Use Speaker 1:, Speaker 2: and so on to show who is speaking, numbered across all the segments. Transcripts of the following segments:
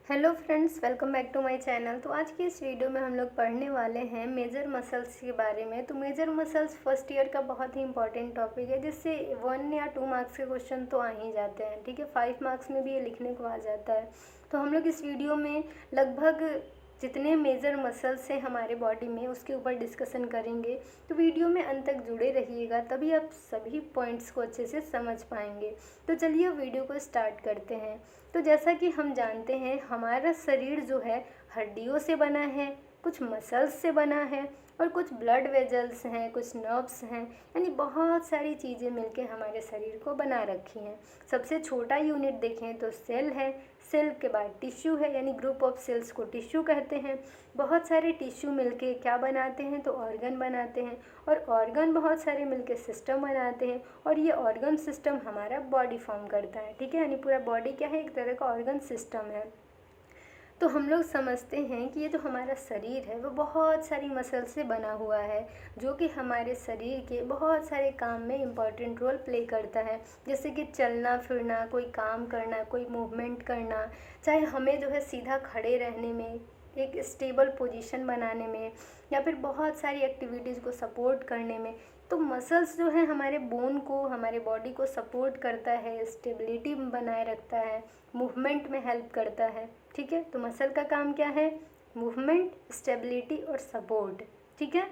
Speaker 1: Hello friends, welcome back to my channel. तो आज की इस वीडियो में हम लोग पढ़ने वाले हैं मेजर मसल्स के बारे में। तो मेजर मसल्स फर्स्ट ईयर का बहुत ही इंपॉर्टेंट टॉपिक है, जिससे 1 या 2 मार्क्स के क्वेश्चन तो आ ही जाते हैं। ठीक है, 5 मार्क्स में भी ये लिखने को आ जाता है। तो हम लोग इस वीडियो में लगभग जितने मेजर मसल्स हैं हमारे बॉडी में उसके ऊपर डिस्कशन करेंगे। तो वीडियो में अंत तक जुड़े रहिएगा, तभी आप सभी पॉइंट्स को अच्छे से समझ पाएंगे। तो चलिए वीडियो को स्टार्ट करते हैं। तो जैसा कि हम जानते हैं, हमारा शरीर जो है हड्डियों से बना है, कुछ मसल्स से बना है और कुछ ब्लड वेजल्स हैं, कुछ नर्व्स हैं, यानी बहुत सारी चीज़ें मिलके हमारे शरीर को बना रखी हैं। सबसे छोटा यूनिट देखें तो सेल है, सेल के बाद टिश्यू है, यानी ग्रुप ऑफ सेल्स को टिश्यू कहते हैं। बहुत सारे टिश्यू मिलके क्या बनाते हैं तो ऑर्गन बनाते हैं, और ऑर्गन बहुत सारे मिलके सिस्टम बनाते हैं, और ये ऑर्गन सिस्टम हमारा बॉडी फॉर्म करता है। ठीक है, यानी पूरा बॉडी क्या है, एक तरह का ऑर्गन सिस्टम है। तो हम लोग समझते हैं कि ये जो हमारा शरीर है वो बहुत सारी मसल से बना हुआ है, जो कि हमारे शरीर के बहुत सारे काम में इम्पॉर्टेंट रोल प्ले करता है। जैसे कि चलना फिरना, कोई काम करना, कोई मूवमेंट करना, चाहे हमें जो है सीधा खड़े रहने में, एक स्टेबल पोजीशन बनाने में, या फिर बहुत सारी एक्टिविटीज़ को सपोर्ट करने में। तो मसल्स जो है हमारे बोन को, हमारे बॉडी को सपोर्ट करता है, स्टेबिलिटी बनाए रखता है, मूवमेंट में हेल्प करता है। ठीक है, तो मसल का काम क्या है, मूवमेंट, स्टेबिलिटी और सपोर्ट। ठीक है,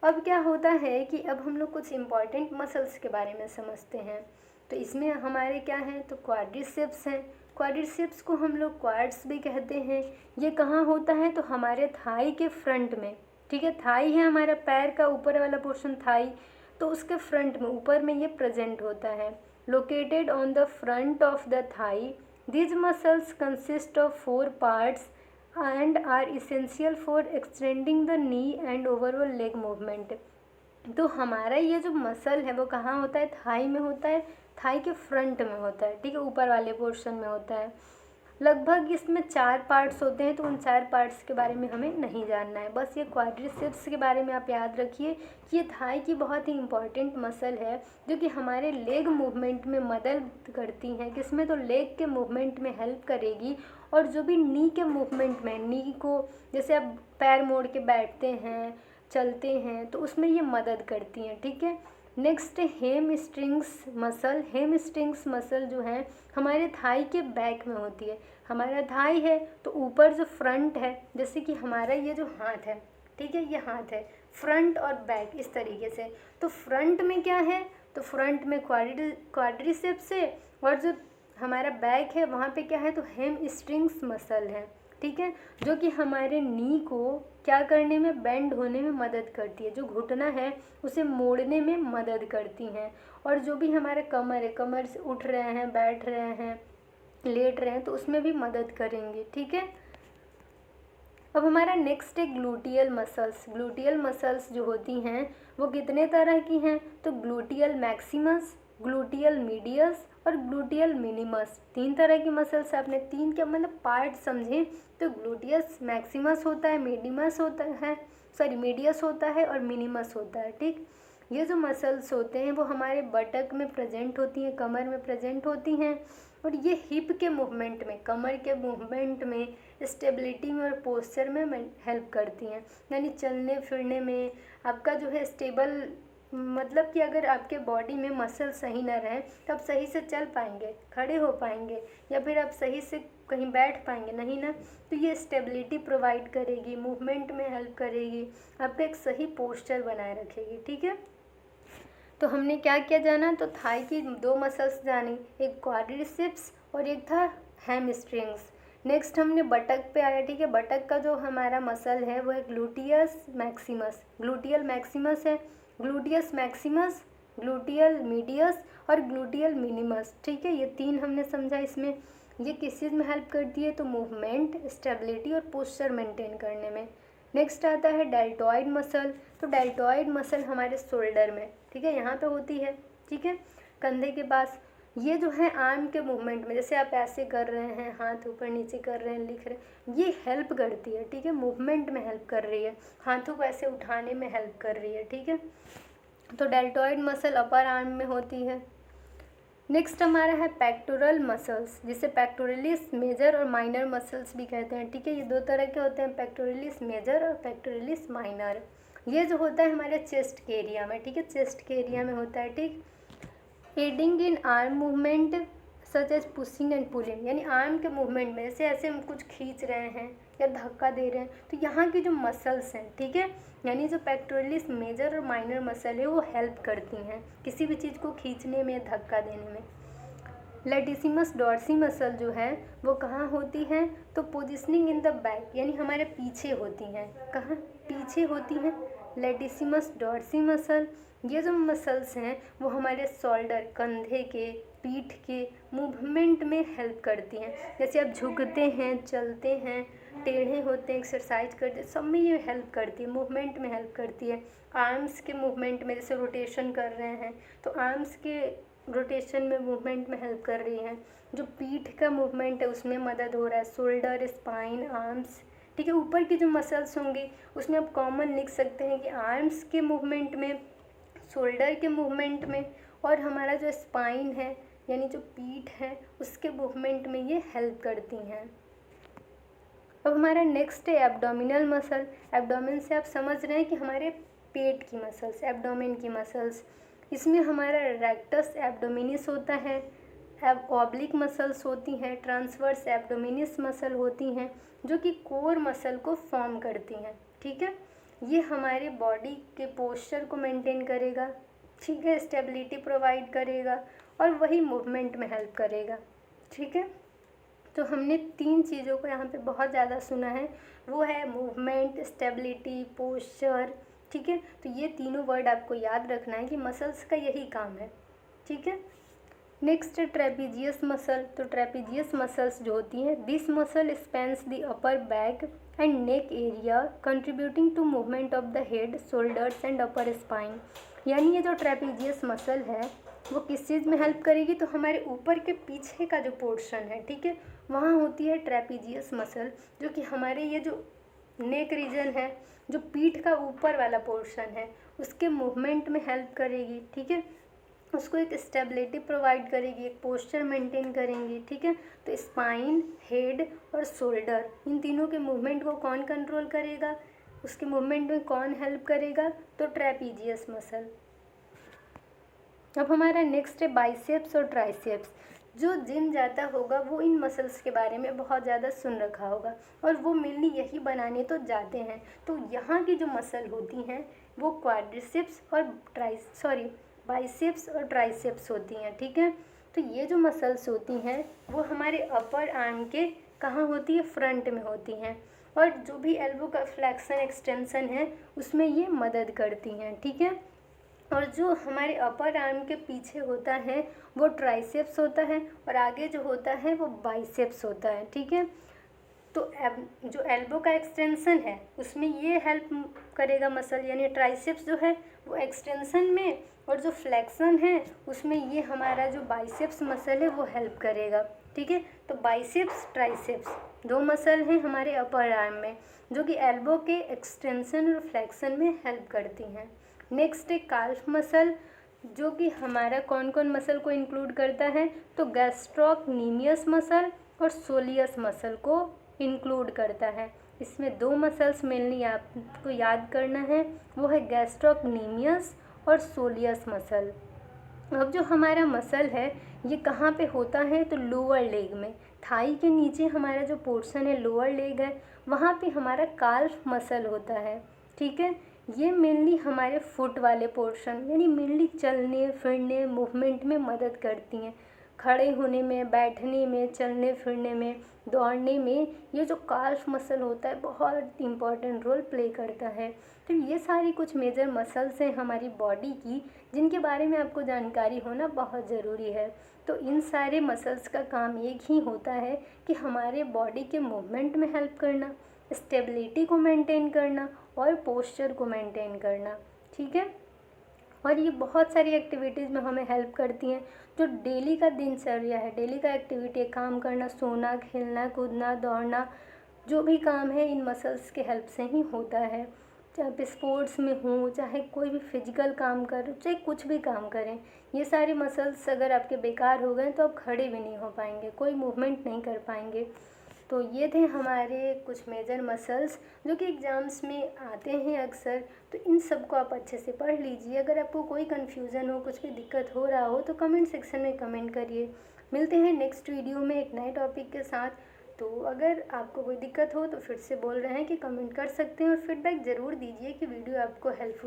Speaker 1: अब क्या होता है कि अब हम लोग कुछ इम्पॉर्टेंट मसल्स के बारे में समझते हैं। तो इसमें हमारे क्या हैं तो क्वाड्रिसेप्स हैं। क्वाड्रिसेप्स को हम लोग क्वाड्स भी कहते हैं। ये कहाँ होता है तो हमारे थाई के फ्रंट में। ठीक है, थाई है हमारा पैर का ऊपर वाला पोर्शन, थाई, तो उसके फ्रंट में, ऊपर में ये प्रेजेंट होता है। Located on the front of the thigh, these muscles consist of 4 parts and are essential for extending the knee and overall leg movement। तो हमारा ये जो मसल है वो कहाँ होता है, थाई में होता है, थाई के फ्रंट में होता है। ठीक है, ऊपर वाले पोर्शन में होता है। लगभग इसमें 4 पार्ट्स होते हैं, तो उन 4 पार्ट्स के बारे में हमें नहीं जानना है। बस ये क्वाड्रिसेप्स के बारे में आप याद रखिए कि ये थाई की बहुत ही इम्पॉर्टेंट मसल है, जो कि हमारे लेग मूवमेंट में मदद करती हैं। किसमें तो लेग के मूवमेंट में हेल्प करेगी, और जो भी नी के मूवमेंट में, नी को जैसे आप पैर मोड़ के बैठते हैं, चलते हैं, तो उसमें ये मदद करती हैं। ठीक है, नेक्स्ट हेम स्ट्रिंग्स मसल। हेम स्ट्रिंग्स मसल जो है हमारे थाई के बैक में होती है। हमारा थाई है तो ऊपर जो फ्रंट है, जैसे कि हमारा ये जो हाथ है, ठीक है, ये हाथ है, फ्रंट और बैक इस तरीके से। तो फ्रंट में क्या है तो फ्रंट में क्वाड्रिसेप्स है, और जो हमारा बैक है वहाँ पे क्या है तो हेम स्ट्रिंग्स मसल है। ठीक है, जो कि हमारे नी को क्या करने में, बेंड होने में मदद करती है। जो घुटना है उसे मोड़ने में मदद करती हैं। और जो भी हमारे कमर है, कमर से उठ रहे हैं, बैठ रहे हैं, लेट रहे हैं, तो उसमें भी मदद करेंगे। ठीक है, अब हमारा नेक्स्ट है ग्लूटियल मसल्स। ग्लूटियल मसल्स जो होती हैं वो कितने तरह की हैं तो ग्लूटियल मैक्सिमस, ग्लूटियल मीडियस और ग्लूटियल मिनिमस। 3 तरह की मसल्स। आपने 3 क्या मतलब पार्ट समझें तो ग्लूटियस मैक्सिमस होता है, मीडिमस होता है, सॉरी मीडियस होता है और मिनिमस होता है। ठीक, ये जो मसल्स होते हैं वो हमारे बटक में प्रेजेंट होती हैं, कमर में प्रेजेंट होती हैं, और ये हिप के मूवमेंट में, कमर के मूवमेंट में, स्टेबिलिटी में और पोस्चर में हेल्प करती हैं। यानी चलने फिरने में आपका जो है स्टेबल, मतलब कि अगर आपके बॉडी में मसल सही ना रहे तो आप सही से चल पाएंगे, खड़े हो पाएंगे, या फिर आप सही से कहीं बैठ पाएंगे नहीं ना। तो ये स्टेबिलिटी प्रोवाइड करेगी, मूवमेंट में हेल्प करेगी, आपका एक सही पोस्चर बनाए रखेगी। ठीक है, तो हमने क्या क्या जाना तो थाई की 2 मसल्स जानी, एक क्वाड्रिसेप्स और एक था हैमस्ट्रिंग्स। नेक्स्ट हमने बटक पे आया। ठीक है, बटक का जो हमारा मसल है वो है ग्लूटियस मैक्सिमस। ग्लूटियल मैक्सिमस है, ग्लूटियस मैक्सिमस, ग्लूटियल मीडियस और ग्लूटियल मिनिमस। ठीक है, ये 3 हमने समझा। इसमें ये किस चीज़ में हेल्प करती है तो मूवमेंट, स्टेबिलिटी और पोस्चर मेंटेन करने में। नेक्स्ट आता है डेल्टॉइड मसल। तो डेल्टॉइड मसल हमारे शोल्डर में, ठीक है, यहाँ पे होती है। ठीक है, कंधे के पास। ये जो है आर्म के मूवमेंट में, जैसे आप ऐसे कर रहे हैं, हाथ ऊपर नीचे कर रहे हैं, लिख रहे हैं, ये हेल्प करती है। ठीक है, मूवमेंट में हेल्प कर रही है, हाथों को ऐसे उठाने में हेल्प कर रही है। ठीक है, तो डेल्टॉइड मसल अपर आर्म में होती है। नेक्स्ट हमारा है पेक्टोरल मसल्स, जिसे पेक्टोरलिस मेजर और माइनर मसल्स भी कहते हैं। ठीक है, ये दो तरह के होते हैं, पेक्टोरलिस मेजर और पेक्टोरलिस माइनर। ये जो होता है हमारे चेस्ट के एरिया में, ठीक है, चेस्ट के एरिया में होता है। ठीक, aiding in arm movement such as pushing and pulling, यानी आर्म के मूवमेंट में जैसे ऐसे हम कुछ खींच रहे हैं या धक्का दे रहे हैं, तो यहाँ की जो मसल्स हैं, ठीक है, यानी जो पेक्टोरलिस मेजर और माइनर मसल है वो हेल्प करती हैं किसी भी चीज़ को खींचने में, धक्का देने में। लेटिसिमस डॉर्सी मसल जो है वो कहाँ होती है, तो पोजिशनिंग इन द बैक, यानी हमारे पीछे होती हैं। कहाँ पीछे होती हैं? लेटिसिमस डॉर्सी मसल। ये जो मसल्स हैं वो हमारे शोल्डर, कंधे के, पीठ के मूवमेंट में हेल्प करती हैं। जैसे आप झुकते हैं, चलते हैं, टेढ़े होते हैं, एक्सरसाइज करते हैं, सब में ये हेल्प करती है, मूवमेंट में हेल्प करती है। आर्म्स के मूवमेंट में जैसे रोटेशन कर रहे हैं तो आर्म्स के रोटेशन में, मूवमेंट में हेल्प कर रही हैं। जो पीठ का मूवमेंट है उसमें मदद हो रहा है, शोल्डर, स्पाइन, आर्म्स। ठीक है, ऊपर की जो मसल्स होंगी उसमें आप कॉमन लिख सकते हैं कि आर्म्स के मूवमेंट में, शोल्डर के मूवमेंट में, और हमारा जो स्पाइन है यानी जो पीठ है उसके मूवमेंट में ये हेल्प करती हैं। अब हमारा नेक्स्ट है एब्डोमिनल मसल। एब्डोमेन से आप समझ रहे हैं कि हमारे पेट की मसल्स, एब्डोमेन की मसल्स। इसमें हमारा रेक्टस एब्डोमिनिस होता है, ऑब्लिक मसल्स होती हैं, ट्रांसवर्स एब्डोमिनिस मसल होती हैं, जो कि कोर मसल को फॉर्म करती हैं। ठीक है, ये हमारे बॉडी के पोस्चर को मेंटेन करेगा, ठीक है, स्टेबिलिटी प्रोवाइड करेगा और वही मूवमेंट में हेल्प करेगा। ठीक है, तो हमने 3 चीज़ों को यहाँ पे बहुत ज़्यादा सुना है, वो है मूवमेंट, स्टेबिलिटी, पोस्चर। ठीक है, तो ये तीनों वर्ड आपको याद रखना है कि मसल्स का यही काम है। ठीक है, नेक्स्ट ट्रेपीजियस मसल। तो ट्रेपीजियस मसल्स जो होती हैं, this muscle spans the upper back and neck area contributing to movement of the head, shoulders and upper spine. यानी ये जो ट्रेपीजियस मसल है वो किस चीज़ में हेल्प करेगी, तो हमारे ऊपर के पीछे का जो पोर्शन है, ठीक है, वहाँ होती है ट्रेपीजियस मसल, जो कि हमारे ये जो नेक रीजन है, जो पीठ का ऊपर वाला पोर्शन है, उसके मूवमेंट में हेल्प करेगी। ठीक है, उसको एक स्टेबिलिटी प्रोवाइड करेगी, एक पोस्चर मेंटेन करेंगी। ठीक है, तो स्पाइन, हेड और शोल्डर, इन तीनों के मूवमेंट को कौन कंट्रोल करेगा, उसके मूवमेंट में कौन हेल्प करेगा, तो ट्रेपीजियस मसल। अब हमारा नेक्स्ट है बाइसेप्स और ट्राइसेप्स। जो जिम जाता होगा वो इन मसल्स के बारे में बहुत ज़्यादा सुन रखा होगा और वो मेनली यही बनाने तो जाते हैं। तो यहाँ की जो मसल होती हैं वो क्वाड्रिसेप्स और बाइसेप्स और ट्राइसेप्स होती हैं। ठीक है, तो ये जो मसल्स होती हैं वो हमारे अपर आर्म के कहाँ होती है, फ्रंट में होती हैं, और जो भी एल्बो का फ्लेक्शन एक्सटेंशन है उसमें ये मदद करती हैं। ठीक है, और जो हमारे अपर आर्म के पीछे होता है वो ट्राइसेप्स होता है और आगे जो होता है वो बाइसेप्स होता है। ठीक है, तो जो एल्बो का एक्सटेंशन है उसमें ये हेल्प करेगा मसल, यानी ट्राइसेप्स जो है वो एक्सटेंशन में, और जो फ्लेक्शन है उसमें ये हमारा जो बाइसेप्स मसल है वो हेल्प करेगा। ठीक है, तो बाइसेप्स, ट्राइसेप्स 2 मसल हैं हमारे अपर आर्म में जो कि एल्बो के एक्सटेंशन और फ्लेक्शन में हेल्प करती हैं। नेक्स्ट है काल्फ मसल, जो कि हमारा कौन कौन मसल को इंक्लूड करता है, तो गैस्ट्रोक्नीमियस मसल और सोलियस मसल को इंक्लूड करता है। इसमें 2 मसल्स मेनली आपको याद करना है, वो है गैस्ट्रोक्नीमियस और सोलियस मसल। अब जो हमारा मसल है ये कहाँ पे होता है, तो लोअर लेग में, थाई के नीचे हमारा जो पोर्शन है लोअर लेग है, वहाँ पे हमारा काल्फ मसल होता है। ठीक है, ये मेनली हमारे फुट वाले पोर्शन, यानी मेनली चलने फिरने मूवमेंट में मदद करती हैं, खड़े होने में, बैठने में, चलने फिरने में, दौड़ने में ये जो काल्फ मसल होता है बहुत इंपॉर्टेंट रोल प्ले करता है। तो ये सारी कुछ मेजर मसल्स हैं हमारी बॉडी की जिनके बारे में आपको जानकारी होना बहुत ज़रूरी है। तो इन सारे मसल्स का काम एक ही होता है कि हमारे बॉडी के मूवमेंट में हेल्प करना, स्टेबिलिटी को मेंटेन करना और पोस्चर को मेंटेन करना। ठीक है, और ये बहुत सारी एक्टिविटीज़ में हमें हेल्प करती हैं। जो डेली का दिनचर्या है, डेली का एक्टिविटी है, काम करना, सोना, खेलना, कूदना, दौड़ना, जो भी काम है इन मसल्स के हेल्प से ही होता है। चाहे आप स्पोर्ट्स में हो, चाहे कोई भी फिजिकल काम कर रहे हो, चाहे कुछ भी काम करें, ये सारे मसल्स अगर आपके बेकार हो गए तो आप खड़े भी नहीं हो पाएंगे, कोई मूवमेंट नहीं कर पाएंगे। तो ये थे हमारे कुछ मेजर मसल्स जो कि एग्ज़ाम्स में आते हैं अक्सर। तो इन सब को आप अच्छे से पढ़ लीजिए। अगर आपको कोई कन्फ्यूज़न हो, कुछ भी दिक्कत हो रहा हो तो कमेंट सेक्शन में कमेंट करिए। मिलते हैं नेक्स्ट वीडियो में एक नए टॉपिक के साथ। तो अगर आपको कोई दिक्कत हो तो फिर से बोल रहे हैं कि कमेंट कर सकते हैं और फीडबैक ज़रूर दीजिए कि वीडियो आपको हेल्पफुल